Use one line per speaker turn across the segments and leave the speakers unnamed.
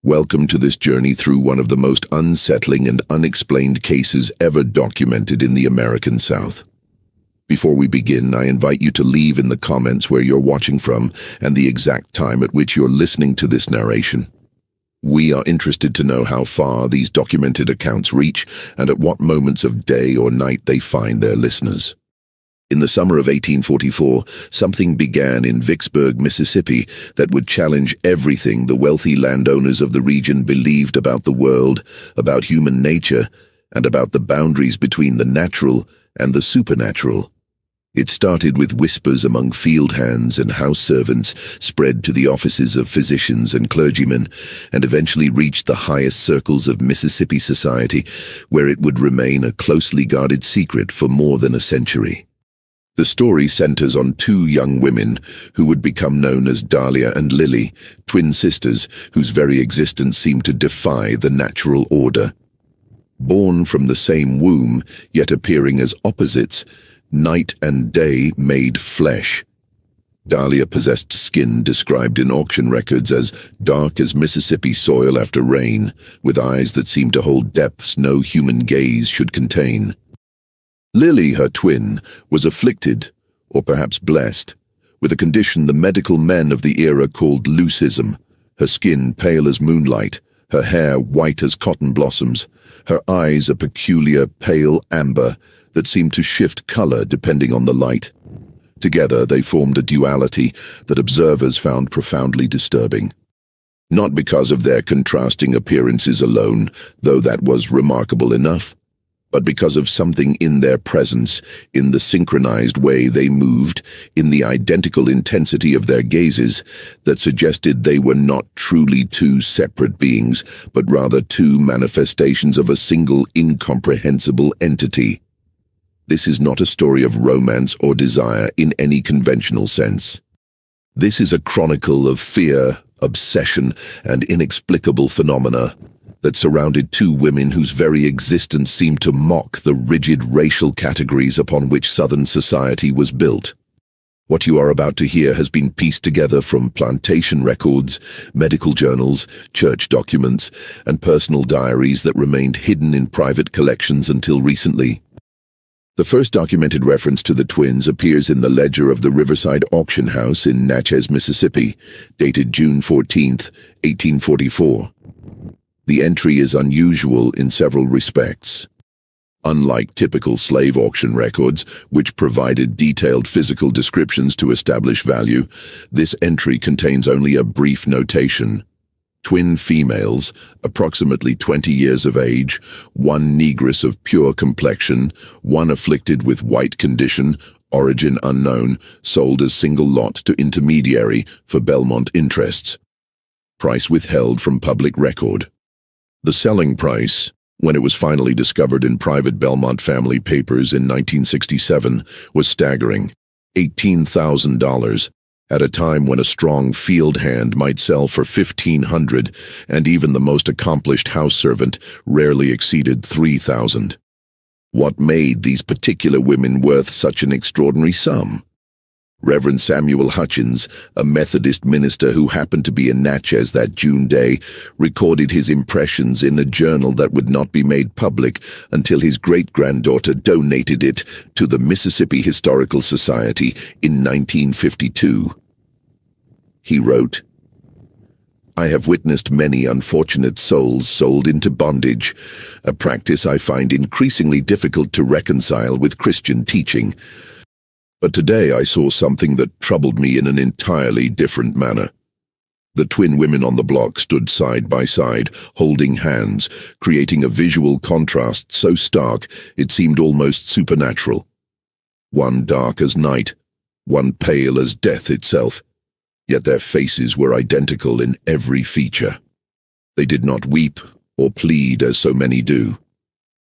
Welcome to this journey through one of the most unsettling and unexplained cases ever documented in the American South. Before we begin, I invite you to leave in the comments where you're watching from and the exact time at which you're listening to this narration. We are interested to know how far these documented accounts reach and at what moments of day or night they find their listeners. In the summer of 1844, something began in Vicksburg, Mississippi, that would challenge everything the wealthy landowners of the region believed about the world, about human nature, and about the boundaries between the natural and the supernatural. It started with whispers among field hands and house servants, spread to the offices of physicians and clergymen, and eventually reached the highest circles of Mississippi society, where it would remain a closely guarded secret for more than a century. The story centers on two young women who would become known as Dahlia and Lily, twin sisters whose very existence seemed to defy the natural order. Born from the same womb, yet appearing as opposites, night and day made flesh. Dahlia possessed skin described in auction records as dark as Mississippi soil after rain, with eyes that seemed to hold depths no human gaze should contain. Lily, her twin, was afflicted, or perhaps blessed, with a condition the medical men of the era called leucism, her skin pale as moonlight, her hair white as cotton blossoms, her eyes a peculiar pale amber that seemed to shift color depending on the light. Together they formed a duality that observers found profoundly disturbing. Not because of their contrasting appearances alone, though that was remarkable enough, but because of something in their presence, in the synchronized way they moved, in the identical intensity of their gazes, that suggested they were not truly two separate beings, but rather two manifestations of a single incomprehensible entity. This is not a story of romance or desire in any conventional sense. This is a chronicle of fear, obsession, and inexplicable phenomena that surrounded two women whose very existence seemed to mock the rigid racial categories upon which Southern society was built. What you are about to hear has been pieced together from plantation records, medical journals, church documents, and personal diaries that remained hidden in private collections until recently. The first documented reference to the twins appears in the ledger of the Riverside Auction House in Natchez, Mississippi, dated June 14, 1844. The entry is unusual in several respects. Unlike typical slave auction records, which provided detailed physical descriptions to establish value, this entry contains only a brief notation. Twin females, approximately 20 years of age, one negress of pure complexion, one afflicted with white condition, origin unknown, sold as single lot to intermediary for Belmont interests. Price withheld from public record. The selling price, when it was finally discovered in private Belmont family papers in 1967, was staggering, $18,000, at a time when a strong field hand might sell for $1,500, and even the most accomplished house servant rarely exceeded $3,000. What made these particular women worth such an extraordinary sum? Reverend Samuel Hutchins, a Methodist minister who happened to be in Natchez that June day, recorded his impressions in a journal that would not be made public until his great-granddaughter donated it to the Mississippi Historical Society in 1952. He wrote, "I have witnessed many unfortunate souls sold into bondage, a practice I find increasingly difficult to reconcile with Christian teaching. But today I saw something that troubled me in an entirely different manner. The twin women on the block stood side by side, holding hands, creating a visual contrast so stark it seemed almost supernatural. One dark as night, one pale as death itself, yet their faces were identical in every feature. They did not weep or plead as so many do.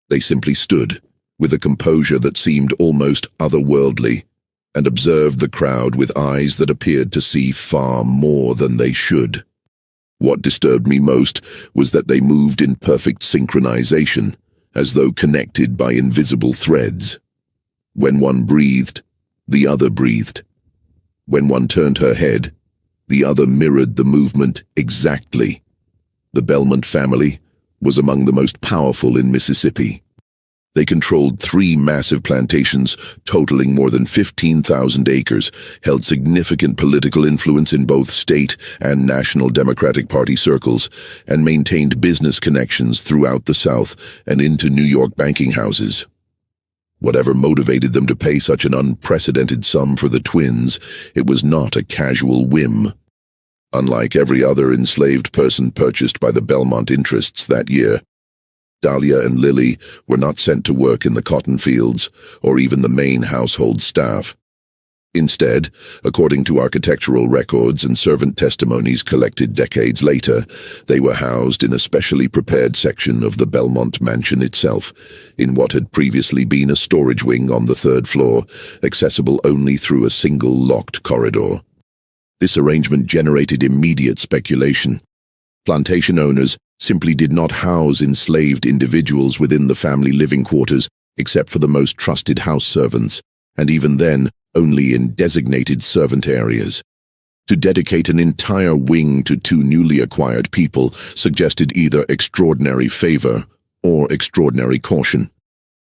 They simply stood, with a composure that seemed almost otherworldly, and observed the crowd with eyes that appeared to see far more than they should. What disturbed me most was that they moved in perfect synchronization, as though connected by invisible threads. When one breathed, the other breathed. When one turned her head, the other mirrored the movement exactly. The Belmont family was among the most powerful in Mississippi. They controlled 3 massive plantations totaling more than 15,000 acres, held significant political influence in both state and National Democratic Party circles, and maintained business connections throughout the South and into New York banking houses. Whatever motivated them to pay such an unprecedented sum for the twins, it was not a casual whim. Unlike every other enslaved person purchased by the Belmont interests that year, Dahlia and Lily were not sent to work in the cotton fields or even the main household staff. Instead, according to architectural records and servant testimonies collected decades later, they were housed in a specially prepared section of the Belmont mansion itself, in what had previously been a storage wing on the 3rd floor, accessible only through a single locked corridor. This arrangement generated immediate speculation. Plantation owners simply did not house enslaved individuals within the family living quarters except for the most trusted house servants, and even then, only in designated servant areas. To dedicate an entire wing to 2 newly acquired people suggested either extraordinary favor or extraordinary caution.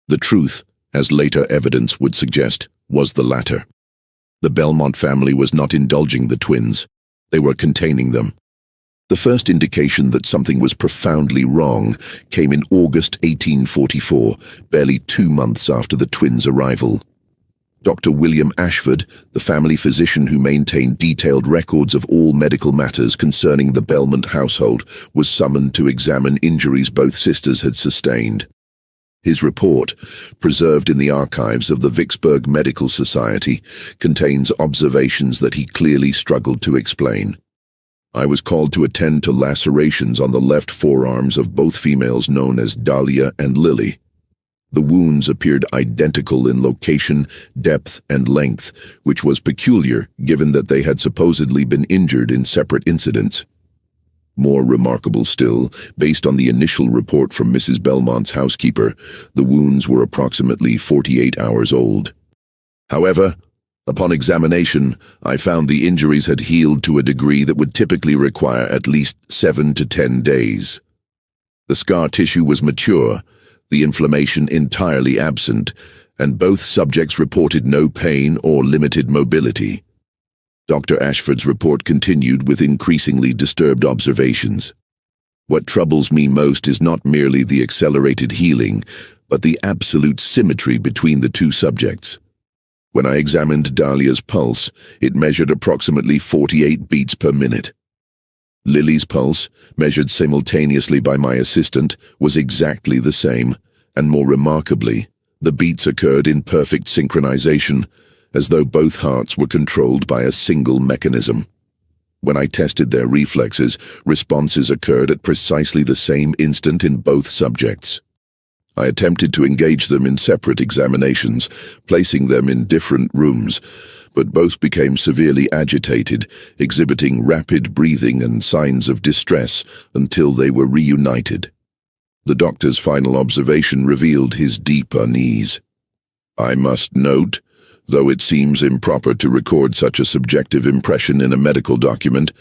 The truth, as later evidence would suggest, was the latter. The Belmont family was not indulging the twins. They were containing them. The first indication that something was profoundly wrong came in August 1844, barely 2 months after the twins' arrival. Dr. William Ashford, the family physician who maintained detailed records of all medical matters concerning the Belmont household, was summoned to examine injuries both sisters had sustained. His report, preserved in the archives of the Vicksburg Medical Society, contains observations that he clearly struggled to explain. I was called to attend to lacerations on the left forearms of both females known as Dahlia and Lily. The wounds appeared identical in location, depth, and length, which was peculiar given that they had supposedly been injured in separate incidents. More remarkable still, based on the initial report from Mrs. Belmont's housekeeper, the wounds were approximately 48 hours old. However, upon examination, I found the injuries had healed to a degree that would typically require at least 7 to 10 days. The scar tissue was mature, the inflammation entirely absent, and both subjects reported no pain or limited mobility. Dr. Ashford's report continued with increasingly disturbed observations. What troubles me most is not merely the accelerated healing, but the absolute symmetry between the 2 subjects. When I examined Dahlia's pulse, it measured approximately 48 beats per minute. Lily's pulse, measured simultaneously by my assistant, was exactly the same, and more remarkably, the beats occurred in perfect synchronization, as though both hearts were controlled by a single mechanism. When I tested their reflexes, responses occurred at precisely the same instant in both subjects. I attempted to engage them in separate examinations, placing them in different rooms, but both became severely agitated, exhibiting rapid breathing and signs of distress until they were reunited. The doctor's final observation revealed his deep unease. I must note, though it seems improper to record such a subjective impression in a medical document,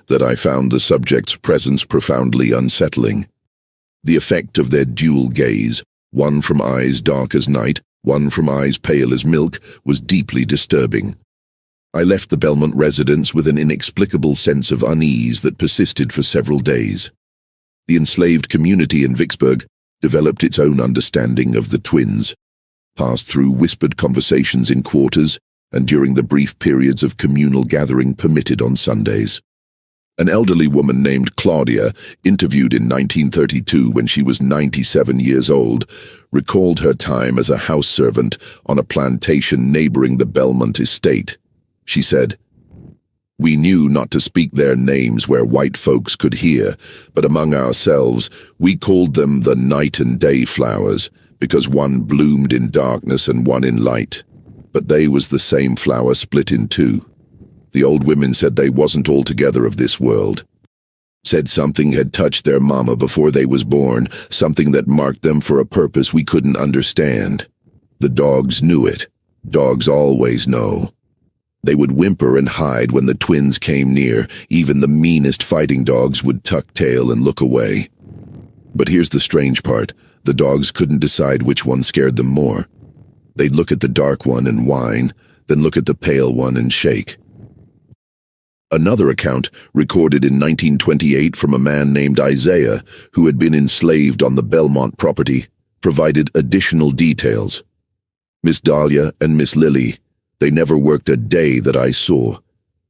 that I found the subject's presence profoundly unsettling. The effect of their dual gaze, one from eyes dark as night, one from eyes pale as milk, was deeply disturbing. I left the Belmont residence with an inexplicable sense of unease that persisted for several days. The enslaved community in Vicksburg developed its own understanding of the twins, passed through whispered conversations in quarters and during the brief periods of communal gathering permitted on Sundays. An elderly woman named Claudia, interviewed in 1932 when she was 97 years old, recalled her time as a house servant on a plantation neighboring the Belmont estate. She said, "We knew not to speak their names where white folks could hear, but among ourselves we called them the night and day flowers, because one bloomed in darkness and one in light. But they was the same flower split in 2. The old women said they wasn't altogether of this world. Said something had touched their mama before they was born, something that marked them for a purpose we couldn't understand. The dogs knew it. Dogs always know. They would whimper and hide when the twins came near. Even the meanest fighting dogs would tuck tail and look away. But here's the strange part. The dogs couldn't decide which one scared them more. They'd look at the dark one and whine, then look at the pale one and shake. Another account, recorded in 1928 from a man named Isaiah, who had been enslaved on the Belmont property, provided additional details. Miss Dahlia and Miss Lily, they never worked a day that I saw.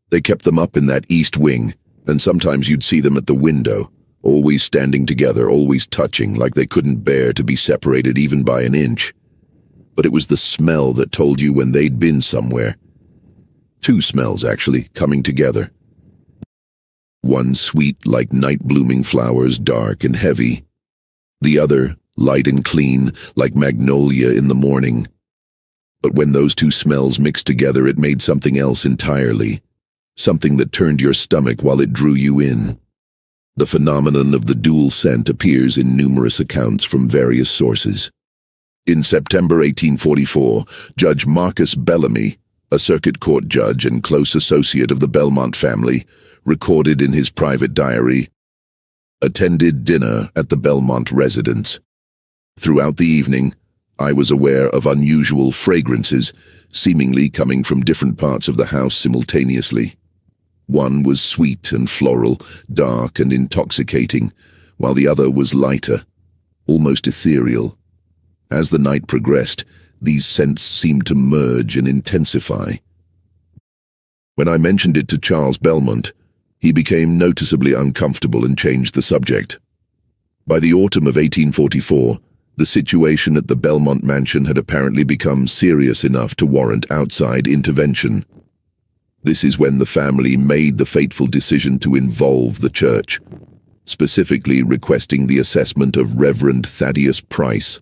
They kept them up in that east wing, and sometimes you'd see them at the window, always standing together, always touching, like they couldn't bear to be separated even by an inch. But it was the smell that told you when they'd been somewhere. Two smells, actually, coming together. One sweet like night-blooming flowers, dark and heavy. The other, light and clean, like magnolia in the morning. But when those two smells mixed together, it made something else entirely. Something that turned your stomach while it drew you in. The phenomenon of the dual scent appears in numerous accounts from various sources. In September 1844, Judge Marcus Bellamy, a circuit court judge and close associate of the Belmont family, recorded in his private diary, attended dinner at the Belmont residence. Throughout the evening, I was aware of unusual fragrances, seemingly coming from different parts of the house simultaneously. One was sweet and floral, dark and intoxicating, while the other was lighter, almost ethereal. As the night progressed, these scents seemed to merge and intensify. When I mentioned it to Charles Belmont, he became noticeably uncomfortable and changed the subject. By the autumn of 1844, the situation at the Belmont mansion had apparently become serious enough to warrant outside intervention. This is when the family made the fateful decision to involve the church, specifically requesting the assessment of Reverend Thaddeus Price,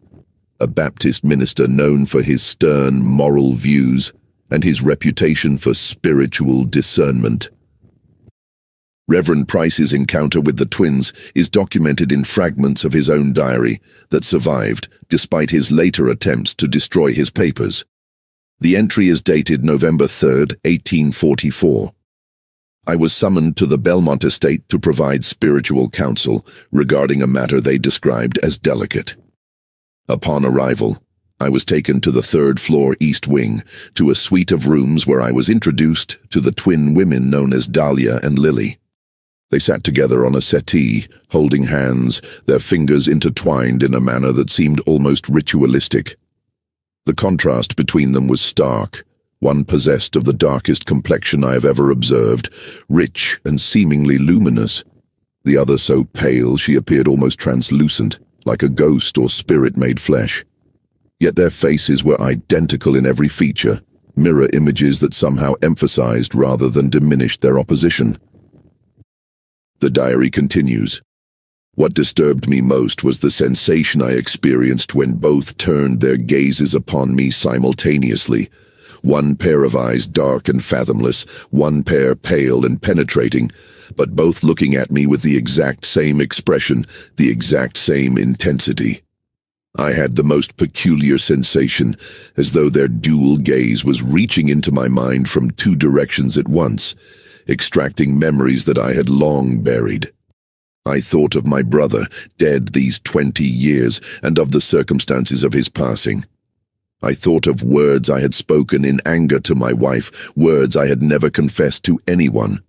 a Baptist minister known for his stern moral views and his reputation for spiritual discernment. Reverend Price's encounter with the twins is documented in fragments of his own diary that survived despite his later attempts to destroy his papers. The entry is dated November 3, 1844. I was summoned to the Belmont estate to provide spiritual counsel regarding a matter they described as delicate. Upon arrival, I was taken to the third-floor east wing, to a suite of rooms where I was introduced to the twin women known as Dahlia and Lily. They sat together on a settee, holding hands, their fingers intertwined in a manner that seemed almost ritualistic. The contrast between them was stark. One possessed of the darkest complexion I have ever observed, rich and seemingly luminous. The other so pale she appeared almost translucent, like a ghost or spirit made flesh. Yet their faces were identical in every feature, mirror images that somehow emphasized rather than diminished their opposition. The diary continues. What disturbed me most was the sensation I experienced when both turned their gazes upon me simultaneously. One pair of eyes dark and fathomless, one pair pale and penetrating, but both looking at me with the exact same expression, the exact same intensity. I had the most peculiar sensation, as though their dual gaze was reaching into my mind from two directions at once, extracting memories that I had long buried. I thought of my brother, dead these 20 years, and of the circumstances of his passing. I thought of words I had spoken in anger to my wife, words I had never confessed to anyone.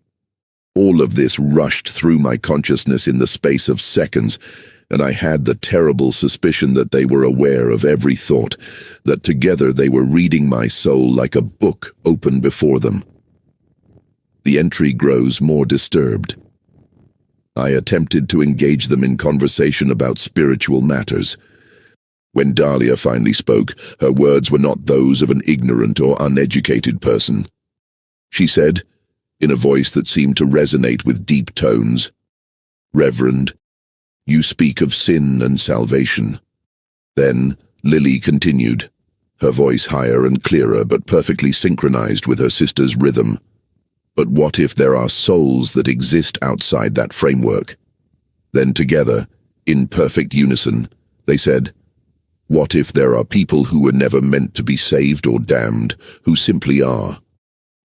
All of this rushed through my consciousness in the space of seconds, and I had the terrible suspicion that they were aware of every thought, that together they were reading my soul like a book open before them. The entry grows more disturbed. I attempted to engage them in conversation about spiritual matters. When Dahlia finally spoke, her words were not those of an ignorant or uneducated person. She said, in a voice that seemed to resonate with deep tones, "Reverend, you speak of sin and salvation." Then Lily continued, her voice higher and clearer but perfectly synchronized with her sister's rhythm. "But what if there are souls that exist outside that framework?" Then together, in perfect unison, they said, "What if there are people who were never meant to be saved or damned, who simply are?"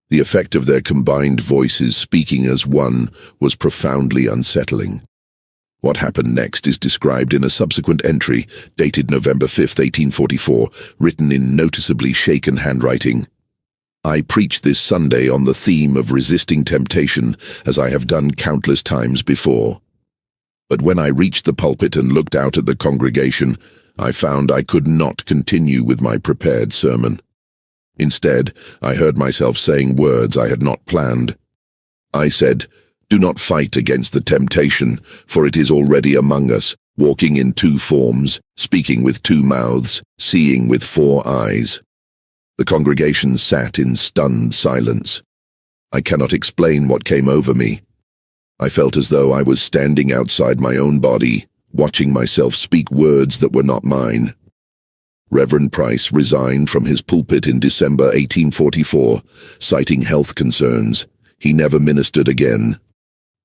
The effect of their combined voices speaking as one was profoundly unsettling. What happened next is described in a subsequent entry, dated November 5, 1844, written in noticeably shaken handwriting. I preach this Sunday on the theme of resisting temptation, as I have done countless times before. But when I reached the pulpit and looked out at the congregation, I found I could not continue with my prepared sermon. Instead, I heard myself saying words I had not planned. I said, "Do not fight against the temptation, for it is already among us, walking in two forms, speaking with two mouths, seeing with four eyes." The congregation sat in stunned silence. I cannot explain what came over me. I felt as though I was standing outside my own body, watching myself speak words that were not mine. Reverend Price resigned from his pulpit in December 1844, citing health concerns. He never ministered again.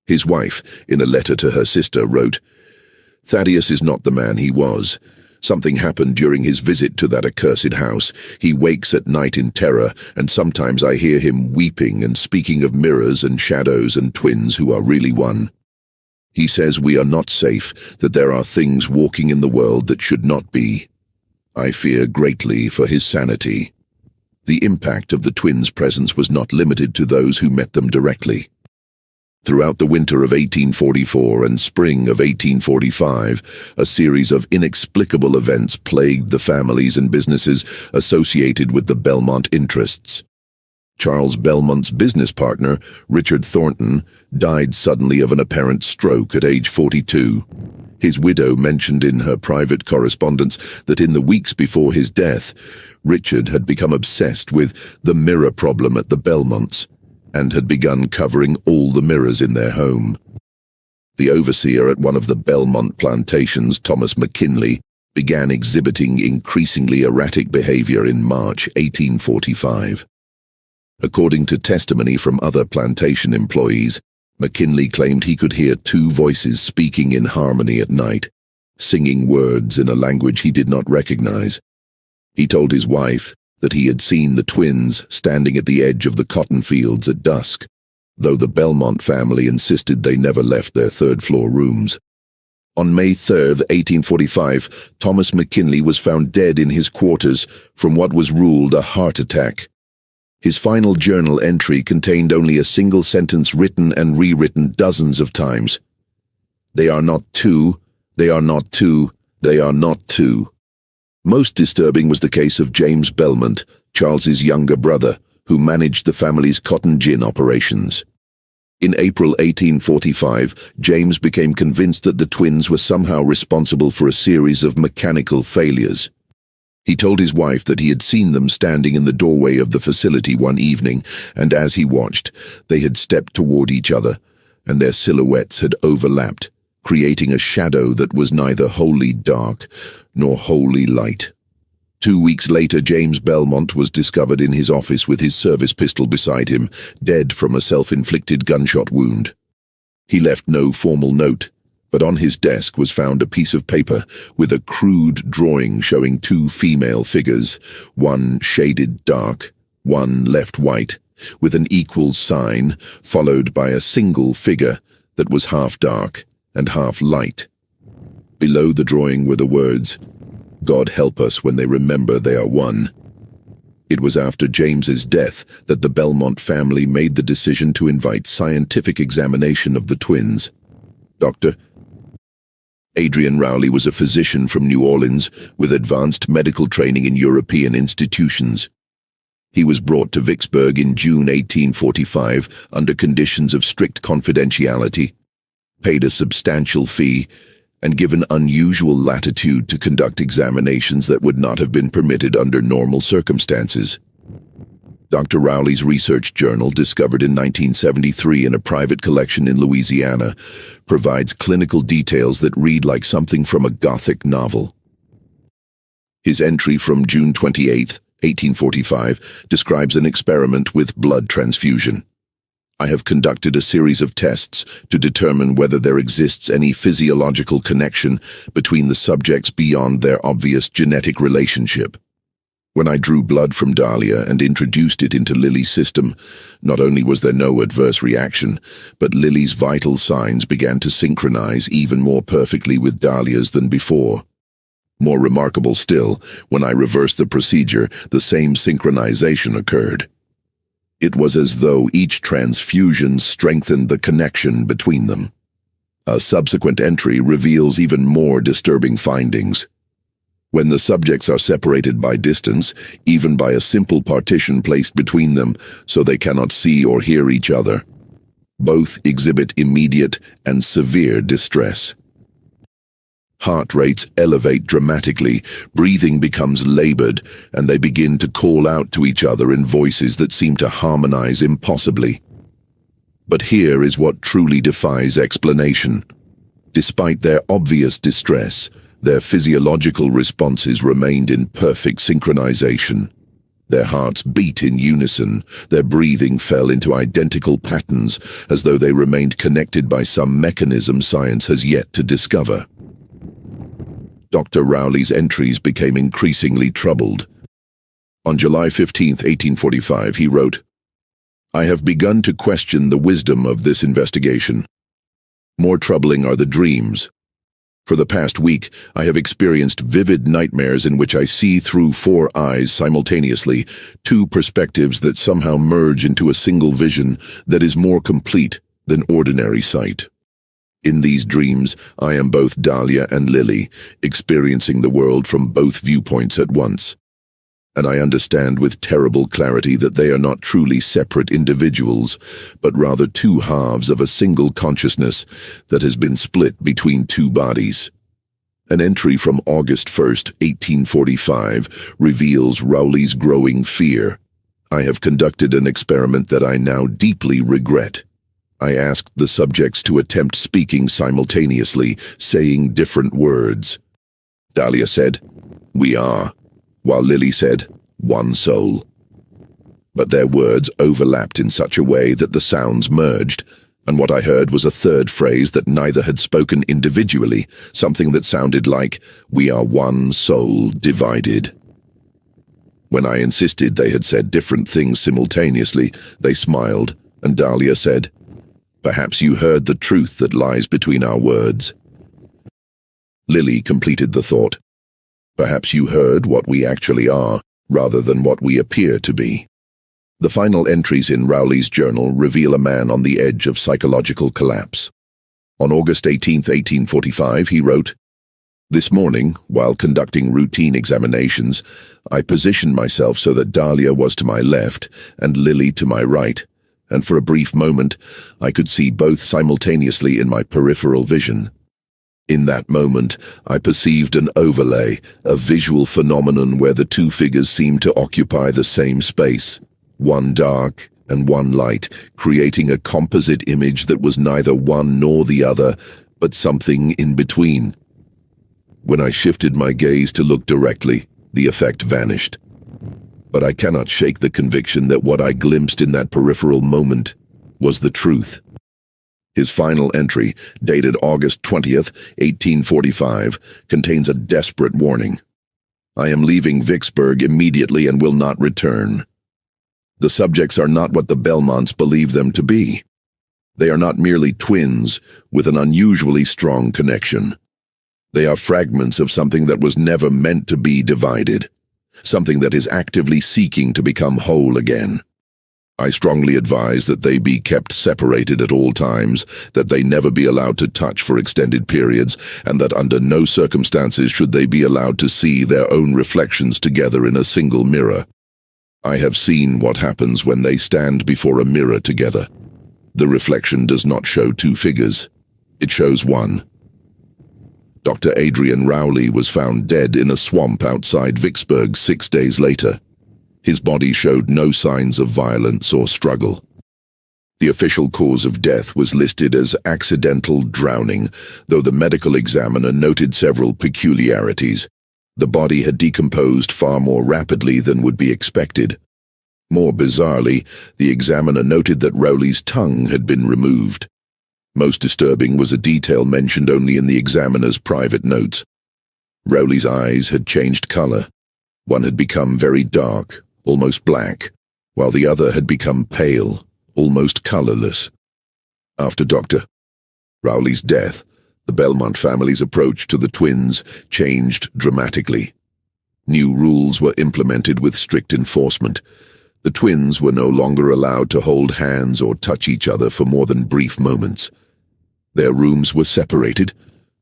His wife, in a letter to her sister, wrote, "Thaddeus is not the man he was. Something happened during his visit to that accursed house. He wakes at night in terror, and sometimes I hear him weeping and speaking of mirrors and shadows and twins who are really one. He says we are not safe, that there are things walking in the world that should not be. I fear greatly for his sanity." The impact of the twins' presence was not limited to those who met them directly. Throughout the winter of 1844 and spring of 1845, a series of inexplicable events plagued the families and businesses associated with the Belmont interests. Charles Belmont's business partner, Richard Thornton, died suddenly of an apparent stroke at age 42. His widow mentioned in her private correspondence that in the weeks before his death, Richard had become obsessed with the mirror problem at the Belmonts and had begun covering all the mirrors in their home. The overseer at one of the Belmont plantations, Thomas McKinley, began exhibiting increasingly erratic behavior in March 1845. According to testimony from other plantation employees, McKinley claimed he could hear two voices speaking in harmony at night, singing words in a language he did not recognize. He told his wife that he had seen the twins standing at the edge of the cotton fields at dusk, though the Belmont family insisted they never left their third-floor rooms. On May 3, 1845, Thomas McKinley was found dead in his quarters from what was ruled a heart attack. His final journal entry contained only a single sentence written and rewritten dozens of times. "They are not two, they are not two, they are not two." Most disturbing was the case of James Belmont, Charles's younger brother, who managed the family's cotton gin operations. In April 1845, James became convinced that the twins were somehow responsible for a series of mechanical failures. He told his wife that he had seen them standing in the doorway of the facility one evening, and as he watched, they had stepped toward each other, and their silhouettes had overlapped, creating a shadow that was neither wholly dark nor wholly light. 2 weeks later, James Belmont was discovered in his office with his service pistol beside him, dead from a self-inflicted gunshot wound. He left no formal note, but on his desk was found a piece of paper with a crude drawing showing two female figures, one shaded dark, one left white, with an equals sign, followed by a single figure that was half dark and half light. Below the drawing were the words, "God help us when they remember they are one." It was after James's death that the Belmont family made the decision to invite scientific examination of the twins. Dr. Adrian Rowley was a physician from New Orleans with advanced medical training in European institutions. He was brought to Vicksburg in June 1845 under conditions of strict confidentiality, paid a substantial fee, and given unusual latitude to conduct examinations that would not have been permitted under normal circumstances. Dr. Rowley's research journal, discovered in 1973 in a private collection in Louisiana, provides clinical details that read like something from a Gothic novel. His entry from June 28, 1845, describes an experiment with blood transfusion. "I have conducted a series of tests to determine whether there exists any physiological connection between the subjects beyond their obvious genetic relationship. When I drew blood from Dahlia and introduced it into Lily's system, not only was there no adverse reaction, but Lily's vital signs began to synchronize even more perfectly with Dahlia's than before. More remarkable still, when I reversed the procedure, the same synchronization occurred. It was as though each transfusion strengthened the connection between them. A subsequent entry reveals even more disturbing findings. When the subjects are separated by distance, even by a simple partition placed between them so they cannot see or hear each other, both exhibit immediate and severe distress. Heart rates elevate dramatically, breathing becomes labored, and they begin to call out to each other in voices that seem to harmonize impossibly. But here is what truly defies explanation. Despite their obvious distress, their physiological responses remained in perfect synchronization. Their hearts beat in unison, their breathing fell into identical patterns, as though they remained connected by some mechanism science has yet to discover. Dr. Rowley's entries became increasingly troubled. On July 15, 1845, he wrote, "I have begun to question the wisdom of this investigation. More troubling are the dreams. For the past week, I have experienced vivid nightmares in which I see through 4 eyes simultaneously, 2 perspectives that somehow merge into a single vision that is more complete than ordinary sight. In these dreams, I am both Dahlia and Lily, experiencing the world from both viewpoints at once. And I understand with terrible clarity that they are not truly separate individuals, but rather 2 halves of a single consciousness that has been split between 2 bodies." An entry from August 1st, 1845, reveals Rowley's growing fear. "I have conducted an experiment that I now deeply regret. I asked the subjects to attempt speaking simultaneously, saying different words. Dahlia said, 'We are,' while Lily said, 'One soul.' But their words overlapped in such a way that the sounds merged, and what I heard was a third phrase that neither had spoken individually, something that sounded like, 'We are one soul divided.' When I insisted they had said different things simultaneously, they smiled, and Dahlia said, 'Perhaps you heard the truth that lies between our words.' Lily completed the thought. 'Perhaps you heard what we actually are, rather than what we appear to be.' The final entries in Rowley's journal reveal a man on the edge of psychological collapse. On August 18, 1845, he wrote, "This morning, while conducting routine examinations, I positioned myself so that Dahlia was to my left and Lily to my right, and for a brief moment, I could see both simultaneously in my peripheral vision. In that moment, I perceived an overlay, a visual phenomenon where the 2 figures seemed to occupy the same space, one dark and one light, creating a composite image that was neither one nor the other, but something in between. When I shifted my gaze to look directly, the effect vanished. But I cannot shake the conviction that what I glimpsed in that peripheral moment was the truth." His final entry, dated August 20th, 1845, contains a desperate warning. "I am leaving Vicksburg immediately and will not return. The subjects are not what the Belmonts believe them to be. They are not merely twins with an unusually strong connection. They are fragments of something that was never meant to be divided, something that is actively seeking to become whole again. I strongly advise that they be kept separated at all times, that they never be allowed to touch for extended periods, and that under no circumstances should they be allowed to see their own reflections together in a single mirror. I have seen what happens when they stand before a mirror together. The reflection does not show 2 figures. It shows one." Dr. Adrian Rowley was found dead in a swamp outside Vicksburg 6 days later. His body showed no signs of violence or struggle. The official cause of death was listed as accidental drowning, though the medical examiner noted several peculiarities. The body had decomposed far more rapidly than would be expected. More bizarrely, the examiner noted that Rowley's tongue had been removed. Most disturbing was a detail mentioned only in the examiner's private notes. Rowley's eyes had changed color. One had become very dark, almost black, while the other had become pale, almost colorless. After Dr. Rowley's death, the Belmont family's approach to the twins changed dramatically. New rules were implemented with strict enforcement. The twins were no longer allowed to hold hands or touch each other for more than brief moments. Their rooms were separated,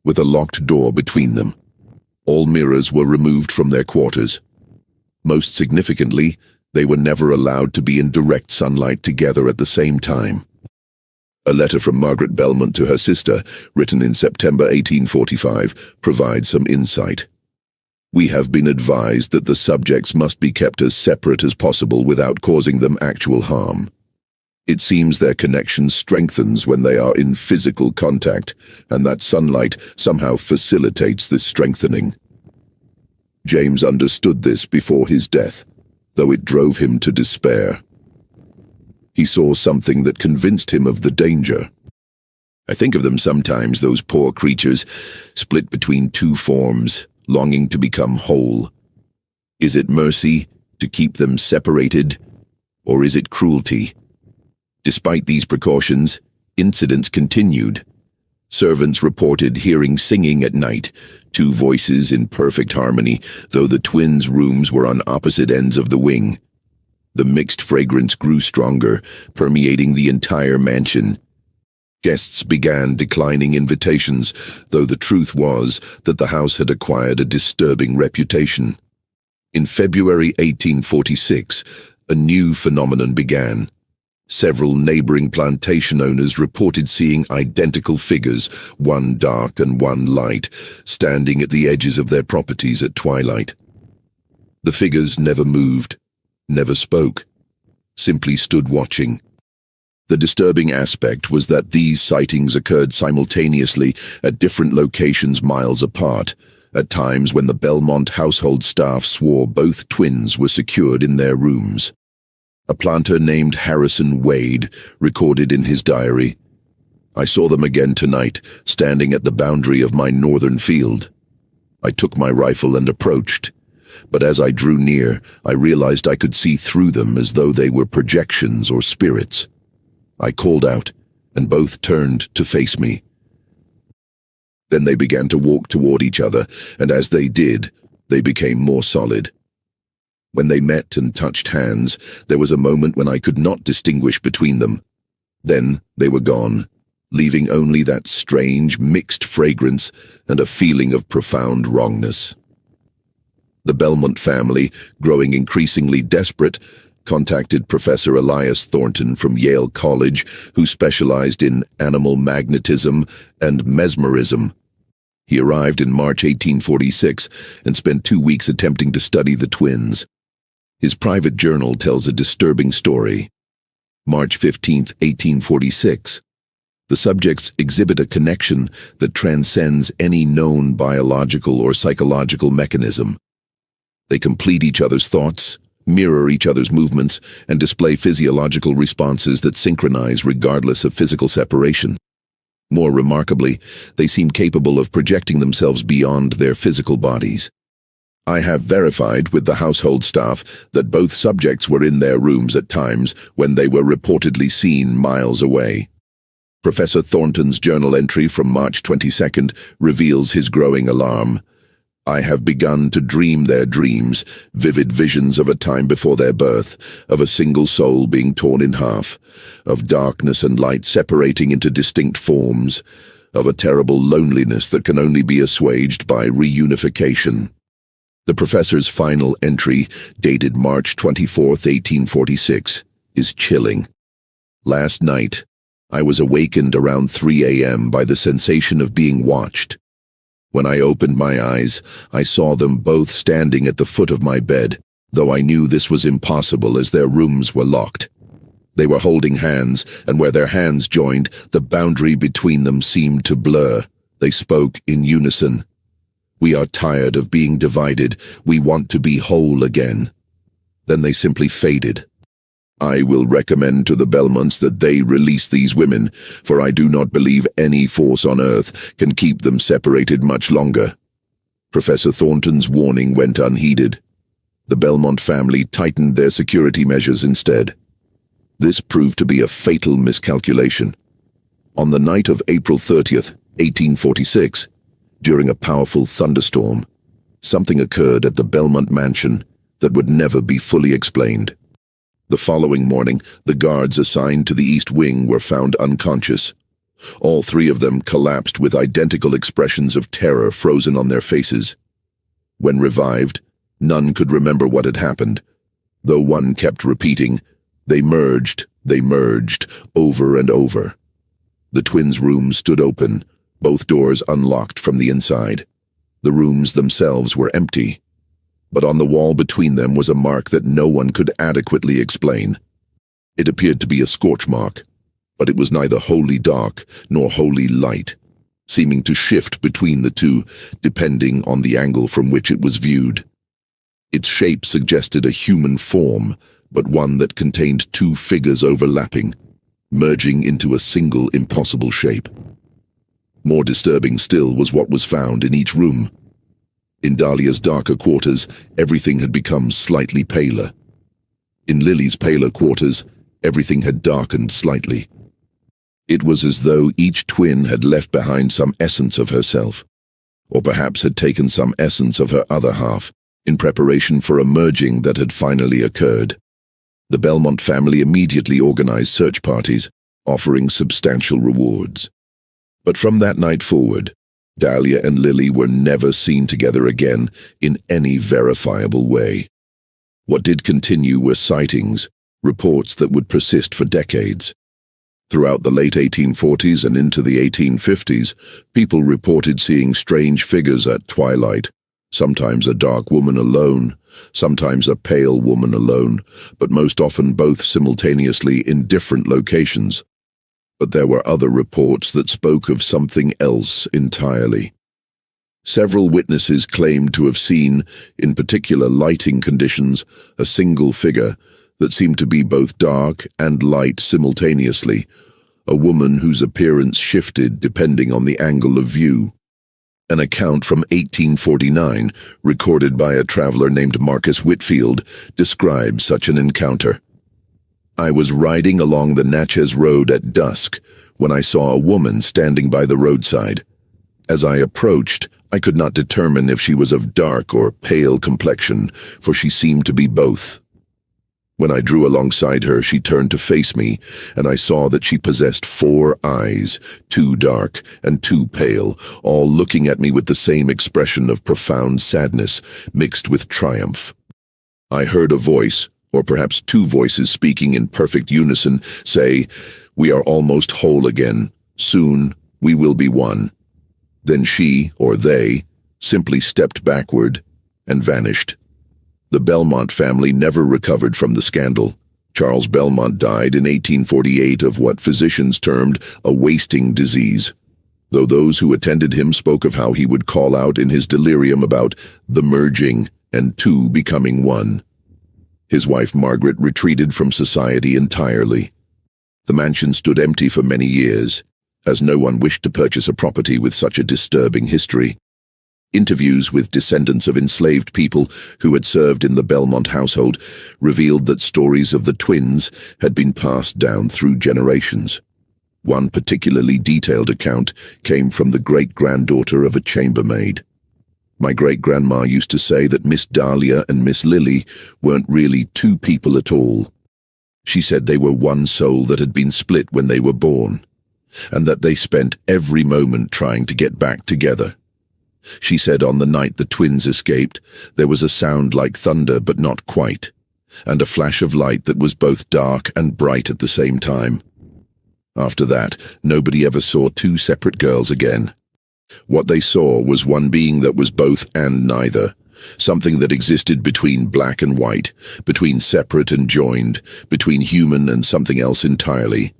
with a locked door between them. All mirrors were removed from their quarters. Most significantly, they were never allowed to be in direct sunlight together at the same time. A letter from Margaret Belmont to her sister, written in September 1845, provides some insight. We have been advised that the subjects must be kept as separate as possible without causing them actual harm. It seems their connection strengthens when they are in physical contact, and that sunlight somehow facilitates this strengthening. James understood this before his death, though it drove him to despair. He saw something that convinced him of the danger. I think of them sometimes, those poor creatures, split between two forms, longing to become whole. Is it mercy to keep them separated, or is it cruelty? Despite these precautions, incidents continued. Servants reported hearing singing at night, two voices in perfect harmony, though the twins' rooms were on opposite ends of the wing. The mixed fragrance grew stronger, permeating the entire mansion. Guests began declining invitations, though the truth was that the house had acquired a disturbing reputation. In February 1846, a new phenomenon began. Several neighboring plantation owners reported seeing identical figures, one dark and one light, standing at the edges of their properties at twilight. The figures never moved, never spoke, simply stood watching. The disturbing aspect was that these sightings occurred simultaneously at different locations miles apart, at times when the Belmont household staff swore both twins were secured in their rooms. A planter named Harrison Wade recorded in his diary, "I saw them again tonight, standing at the boundary of my northern field. I took my rifle and approached, but as I drew near, I realized I could see through them as though they were projections or spirits. I called out, and both turned to face me. Then they began to walk toward each other, and as they did, they became more solid. When they met and touched hands, there was a moment when I could not distinguish between them. Then they were gone, leaving only that strange, mixed fragrance and a feeling of profound wrongness." The Belmont family, growing increasingly desperate, contacted Professor Elias Thornton from Yale College, who specialized in animal magnetism and mesmerism. He arrived in March 1846 and spent 2 weeks attempting to study the twins. His private journal tells a disturbing story. March 15, 1846. The subjects exhibit a connection that transcends any known biological or psychological mechanism. They complete each other's thoughts, mirror each other's movements, and display physiological responses that synchronize regardless of physical separation. More remarkably, they seem capable of projecting themselves beyond their physical bodies. I have verified with the household staff that both subjects were in their rooms at times when they were reportedly seen miles away. Professor Thornton's journal entry from March 22nd reveals his growing alarm. "I have begun to dream their dreams, vivid visions of a time before their birth, of a single soul being torn in half, of darkness and light separating into distinct forms, of a terrible loneliness that can only be assuaged by reunification." The professor's final entry, dated March 24, 1846, is chilling. "Last night, I was awakened around 3 a.m. by the sensation of being watched. When I opened my eyes, I saw them both standing at the foot of my bed, though I knew this was impossible as their rooms were locked. They were holding hands, and where their hands joined, the boundary between them seemed to blur. They spoke in unison. 'We are tired of being divided. We want to be whole again.' Then they simply faded. I will recommend to the Belmonts that they release these women, for I do not believe any force on earth can keep them separated much longer." Professor Thornton's warning went unheeded. The Belmont family tightened their security measures instead. This proved to be a fatal miscalculation. On the night of April 30th, 1846, during a powerful thunderstorm, something occurred at the Belmont mansion that would never be fully explained. The following morning, the guards assigned to the East Wing were found unconscious. All three of them collapsed with identical expressions of terror frozen on their faces. When revived, none could remember what had happened, though one kept repeating, they merged, over and over. The twins' rooms stood open, both doors unlocked from the inside. The rooms themselves were empty, but on the wall between them was a mark that no one could adequately explain. It appeared to be a scorch mark, but it was neither wholly dark nor wholly light, seeming to shift between the two depending on the angle from which it was viewed. Its shape suggested a human form, but one that contained two figures overlapping, merging into a single impossible shape. More disturbing still was what was found in each room. In Dahlia's darker quarters, everything had become slightly paler. In Lily's paler quarters, everything had darkened slightly. It was as though each twin had left behind some essence of herself, or perhaps had taken some essence of her other half, in preparation for a merging that had finally occurred. The Belmont family immediately organized search parties, offering substantial rewards. But from that night forward, Dahlia and Lily were never seen together again in any verifiable way. What did continue were sightings, reports that would persist for decades. Throughout the late 1840s and into the 1850s, people reported seeing strange figures at twilight, sometimes a dark woman alone, sometimes a pale woman alone, but most often both simultaneously in different locations. But there were other reports that spoke of something else entirely. Several witnesses claimed to have seen, in particular lighting conditions, a single figure that seemed to be both dark and light simultaneously, a woman whose appearance shifted depending on the angle of view. An account from 1849, recorded by a traveler named Marcus Whitfield, describes such an encounter. I was riding along the Natchez Road at dusk when I saw a woman standing by the roadside. As I approached, I could not determine if she was of dark or pale complexion, for she seemed to be both. When I drew alongside her, she turned to face me, and I saw that she possessed 4 eyes, 2 dark and 2 pale, all looking at me with the same expression of profound sadness mixed with triumph. I heard a voice, or perhaps 2 voices speaking in perfect unison, say, "We are almost whole again. Soon we will be one." Then she, or they, simply stepped backward and vanished. The Belmont family never recovered from the scandal. Charles Belmont died in 1848 of what physicians termed a wasting disease, though those who attended him spoke of how he would call out in his delirium about the merging and 2 becoming one. His wife Margaret retreated from society entirely. The mansion stood empty for many years, as no one wished to purchase a property with such a disturbing history. Interviews with descendants of enslaved people who had served in the Belmont household revealed that stories of the twins had been passed down through generations. One particularly detailed account came from the great-granddaughter of a chambermaid. My great-grandma used to say that Miss Dahlia and Miss Lily weren't really 2 people at all. She said they were one soul that had been split when they were born, and that they spent every moment trying to get back together. She said on the night the twins escaped, there was a sound like thunder but not quite, and a flash of light that was both dark and bright at the same time. After that, nobody ever saw 2 separate girls again. What they saw was one being that was both and neither, something that existed between black and white, between separate and joined, between human and something else entirely.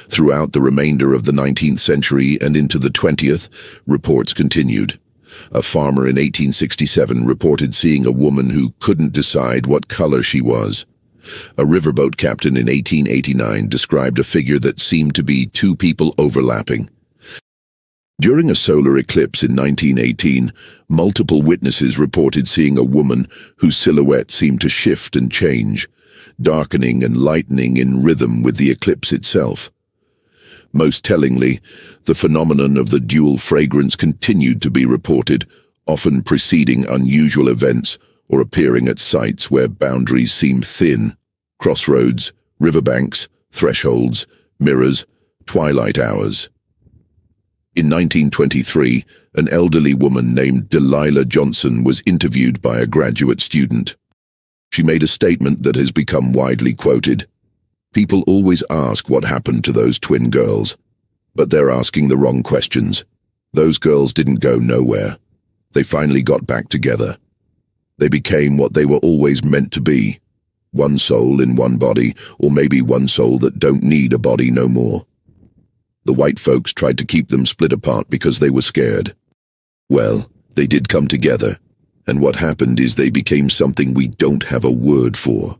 Throughout the remainder of the 19th century and into the 20th, reports continued. A farmer in 1867 reported seeing a woman who couldn't decide what color she was. A riverboat captain in 1889 described a figure that seemed to be 2 people overlapping. During a solar eclipse in 1918, multiple witnesses reported seeing a woman whose silhouette seemed to shift and change, darkening and lightening in rhythm with the eclipse itself. Most tellingly, the phenomenon of the dual fragrance continued to be reported, often preceding unusual events or appearing at sites where boundaries seem thin: crossroads, riverbanks, thresholds, mirrors, twilight hours. In 1923, an elderly woman named Delilah Johnson was interviewed by a graduate student. She made a statement that has become widely quoted. "People always ask what happened to those twin girls, but they're asking the wrong questions. Those girls didn't go nowhere. They finally got back together. They became what they were always meant to be. One soul in one body, or maybe one soul that don't need a body no more. The white folks tried to keep them split apart because they were scared. Well, they did come together, and what happened is they became something we don't have a word for."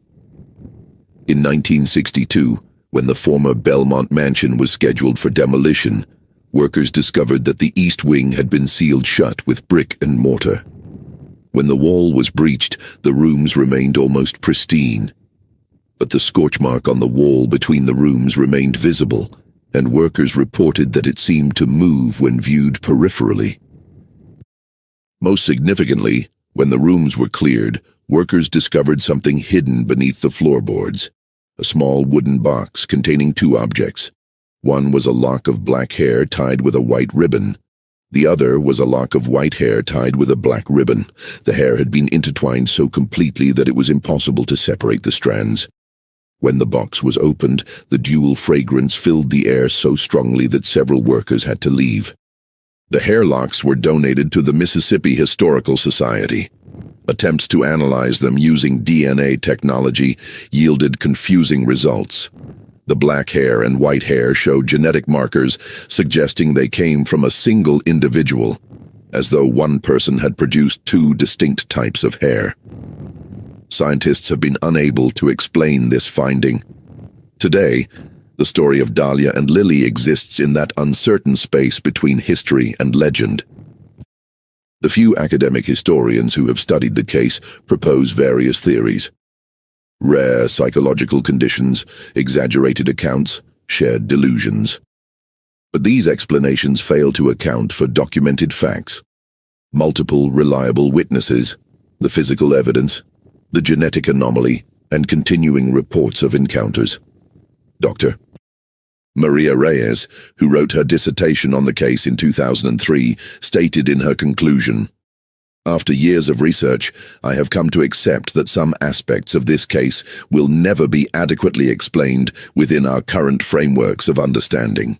In 1962, when the former Belmont Mansion was scheduled for demolition, workers discovered that the east wing had been sealed shut with brick and mortar. When the wall was breached, the rooms remained almost pristine. But the scorch mark on the wall between the rooms remained visible, and workers reported that it seemed to move when viewed peripherally. Most significantly, when the rooms were cleared, workers discovered something hidden beneath the floorboards: a small wooden box containing two objects. One was a lock of black hair tied with a white ribbon. The other was a lock of white hair tied with a black ribbon. The hair had been intertwined so completely that it was impossible to separate the strands. When the box was opened, the dual fragrance filled the air so strongly that several workers had to leave. The hair locks were donated to the Mississippi Historical Society. Attempts to analyze them using DNA technology yielded confusing results. The black hair and white hair showed genetic markers suggesting they came from a single individual, as though one person had produced two distinct types of hair. Scientists have been unable to explain this finding. Today, the story of Dahlia and Lily exists in that uncertain space between history and legend. The few academic historians who have studied the case propose various theories: rare psychological conditions, exaggerated accounts, shared delusions. But these explanations fail to account for documented facts: multiple reliable witnesses, the physical evidence, the genetic anomaly, and continuing reports of encounters. Dr. Maria Reyes, who wrote her dissertation on the case in 2003, stated in her conclusion, "After years of research, I have come to accept that some aspects of this case will never be adequately explained within our current frameworks of understanding.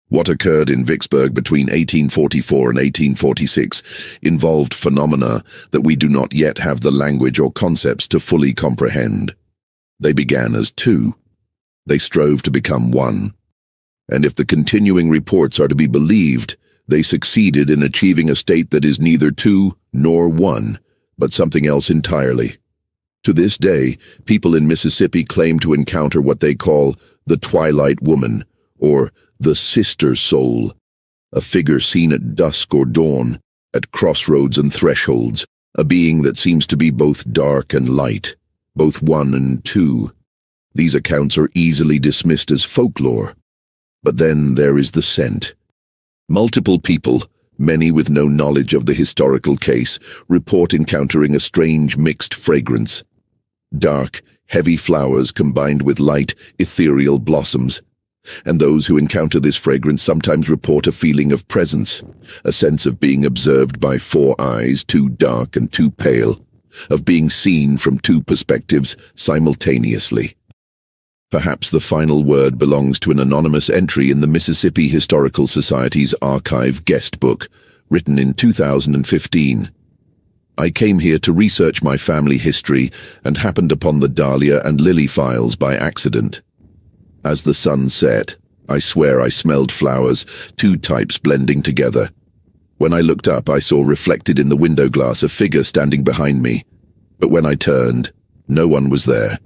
What occurred in Vicksburg between 1844 and 1846 involved phenomena that we do not yet have the language or concepts to fully comprehend. They began as two. They strove to become one. And if the continuing reports are to be believed, they succeeded in achieving a state that is neither two nor one, but something else entirely. To this day, people in Mississippi claim to encounter what they call the Twilight Woman, or the Sister Soul, a figure seen at dusk or dawn, at crossroads and thresholds, a being that seems to be both dark and light, both one and two. These accounts are easily dismissed as folklore. But then there is the scent. Multiple people, many with no knowledge of the historical case, report encountering a strange mixed fragrance. Dark, heavy flowers combined with light, ethereal blossoms. And those who encounter this fragrance sometimes report a feeling of presence, a sense of being observed by four eyes, too dark and too pale, of being seen from two perspectives simultaneously. Perhaps the final word belongs to an anonymous entry in the Mississippi Historical Society's archive guest book, written in 2015. I came here to research my family history and happened upon the Dahlia and Lily files by accident. As the sun set, I swear I smelled flowers, two types blending together. When I looked up, I saw reflected in the window glass a figure standing behind me. But when I turned, no one was there.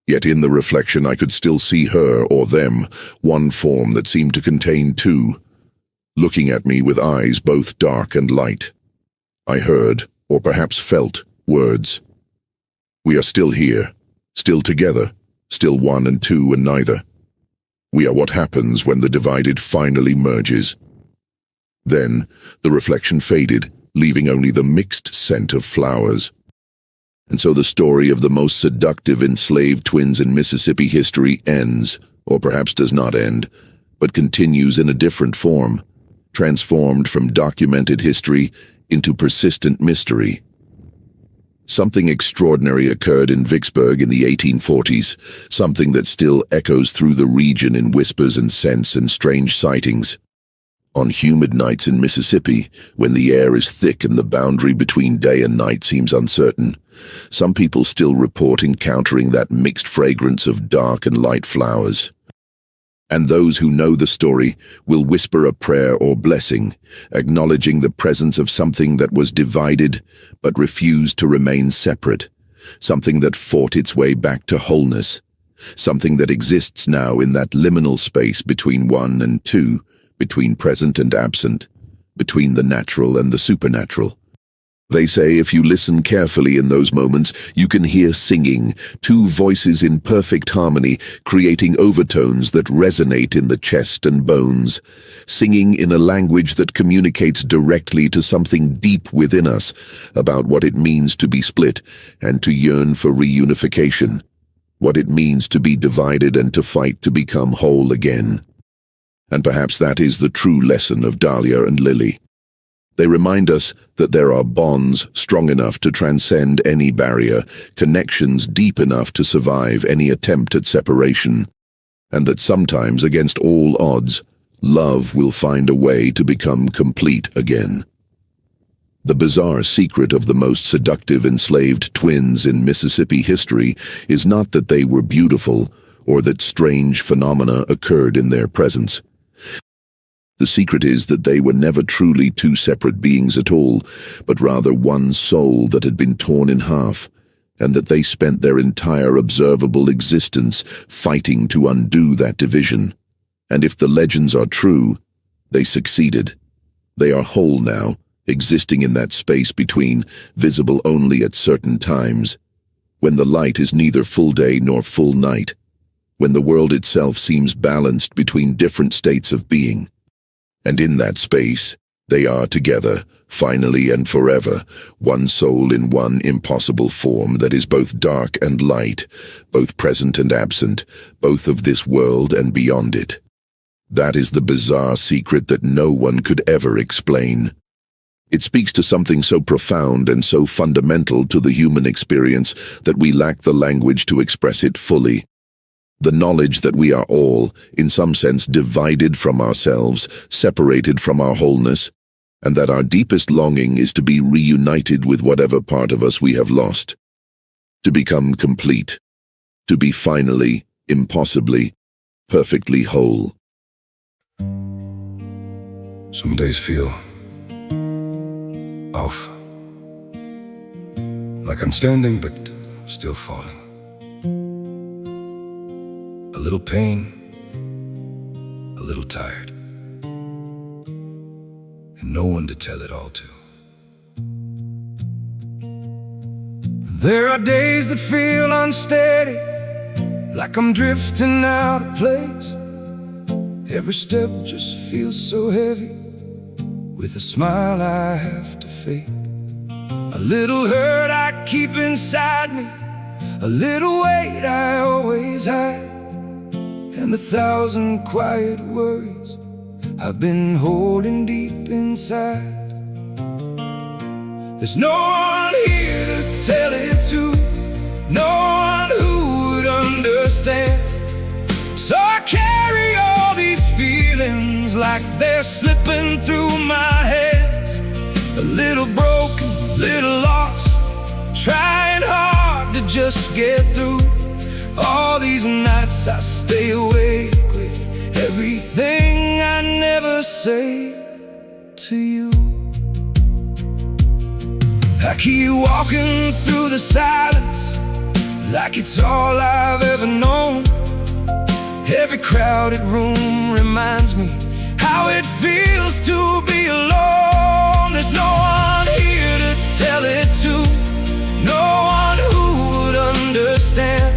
Yet in the reflection I could still see her or them, one form that seemed to contain two. looking at me with eyes both dark and light. I heard, or perhaps felt, words. We are still here, still together, still one and two and neither. We are what happens when the divided finally merges. Then, the reflection faded, leaving only the mixed scent of flowers. And so the story of the most seductive enslaved twins in Mississippi history ends, or perhaps does not end, but continues in a different form, transformed from documented history into persistent mystery. Something extraordinary occurred in Vicksburg in the 1840s, something that still echoes through the region in whispers and scents and strange sightings. On humid nights in Mississippi, when the air is thick and the boundary between day and night seems uncertain, some people still report encountering that mixed fragrance of dark and light flowers. And those who know the story will whisper a prayer or blessing, acknowledging the presence of something that was divided but refused to remain separate, something that fought its way back to wholeness, something that exists now in that liminal space between one and two, between present and absent, between the natural and the supernatural. They say if you listen carefully in those moments, you can hear singing, two voices in perfect harmony, creating overtones that resonate in the chest and bones, singing in a language that communicates directly to something deep within us about what it means to be split and to yearn for reunification, what it means to be divided and to fight to become whole again. And perhaps that is the true lesson of Dahlia and Lily. They remind us that there are bonds strong enough to transcend any barrier, connections deep enough to survive any attempt at separation, and that sometimes, against all odds, love will find a way to become complete again. The bizarre secret of the most seductive enslaved twins in Mississippi history is not that they were beautiful or that strange phenomena occurred in their presence. The secret is that they were never truly two separate beings at all, but rather one soul that had been torn in half, and that they spent their entire observable existence fighting to undo that division. And if the legends are true, they succeeded. They are whole now, existing in that space between, visible only at certain times, when the light is neither full day nor full night, when the world itself seems balanced between different states of being. And in that space, they are together, finally and forever, one soul in one impossible form that is both dark and light, both present and absent, both of this world and beyond it. That is the bizarre secret that no one could ever explain. It speaks to something so profound and so fundamental to the human experience that we lack the language to express it fully. The knowledge that we are all, in some sense, divided from ourselves, separated from our wholeness, and that our deepest longing is to be reunited with whatever part of us we have lost. To become complete. To be finally, impossibly, perfectly whole.
Some days feel off. Like I'm standing but still falling. A little pain, a little tired, and no one to tell it all to. There are days that feel unsteady, like I'm drifting out of place. Every step just feels so heavy, with a smile I have to fake. A little hurt I keep inside me, a little weight I always hide, and 1,000 quiet worries I've been holding deep inside. There's no one here to tell it to, no one who would understand. So I carry all these feelings like they're slipping through my hands. A little broken, a little lost, trying hard to just get through. All these nights I stay awake with everything I never say to you. I keep walking through the silence like it's all I've ever known. Every crowded room reminds me how it feels to be alone. There's no one here to tell it to, no one who would understand.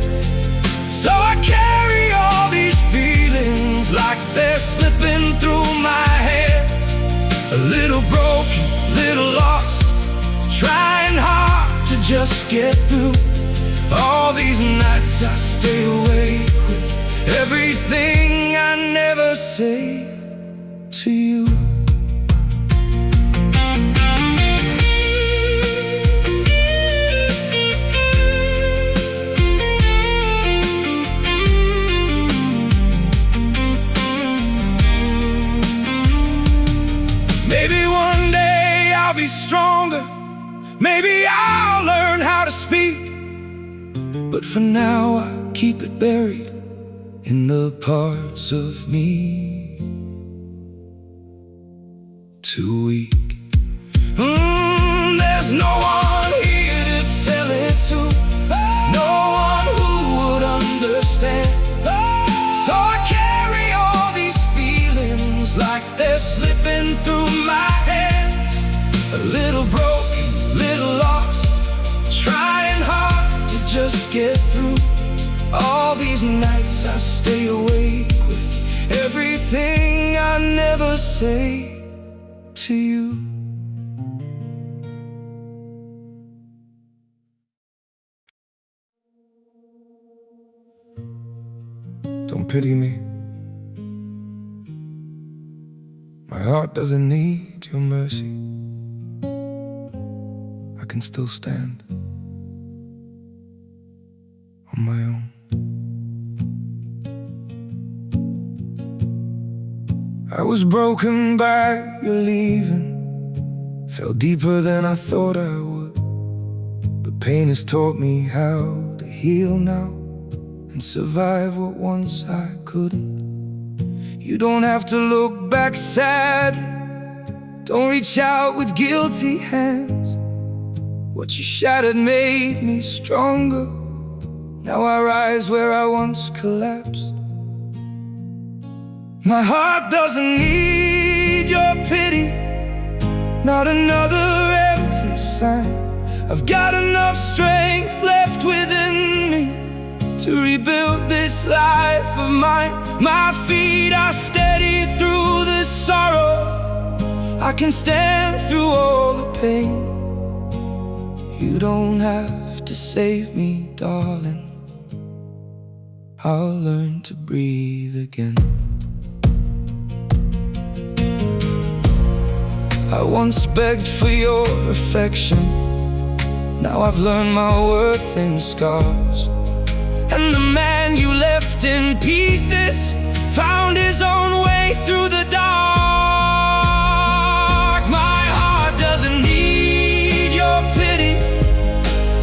So I carry all these feelings like they're slipping through my hands. A little broken, little lost, trying hard to just get through. All these nights I stay awake with everything I never say to you. Maybe one day I'll be stronger, maybe I'll learn how to speak, but for now I keep it buried in the parts of me too weak. There's no one here to tell it to, no one who would understand. So I carry all these feelings like they're slipping through my hands. A little broken, little lost, trying hard to just get through. All these nights I stay awake with everything I never say to you. Don't pity me. My heart doesn't need your mercy. I can still stand on my own. I was broken by your leaving, fell deeper than I thought I would, but pain has taught me how to heal now and survive what once I couldn't. You don't have to look back sadly, don't reach out with guilty hands. What you shattered made me stronger, now I rise where I once collapsed. My heart doesn't need your pity, not another empty sign. I've got enough strength left within me to rebuild this life of mine. My feet are steady through the sorrow, I can stand through all the pain. You don't have to save me, darling, I'll learn to breathe again. I once begged for your affection, now I've learned my worth in scars. And the man you left in pieces found his own way through the dark. My heart doesn't need your pity,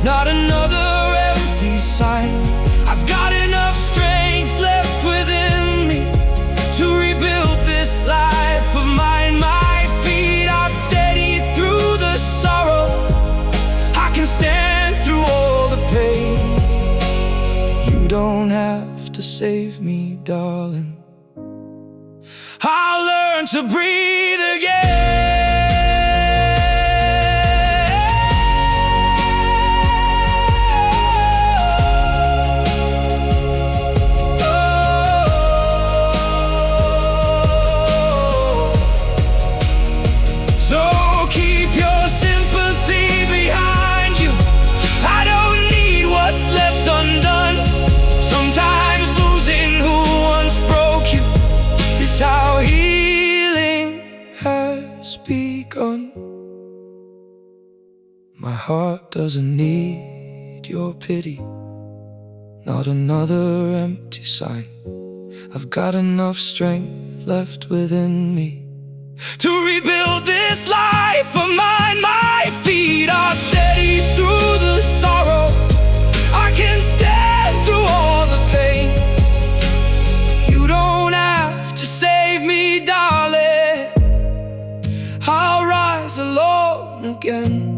not another empty sign. I've got enough strength left within me to rebuild this life of mine. My feet are steady through the sorrow, I can stand through all the pain. You don't have to save me, darling, I'll learn to breathe again. My heart doesn't need your pity, not another empty sign. I've got enough strength left within me to rebuild this life of mine. My feet are steady through the sorrow, I can stand through all the pain. You don't have to save me, darling, I'll rise alone again.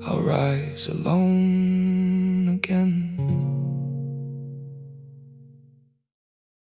I'll rise alone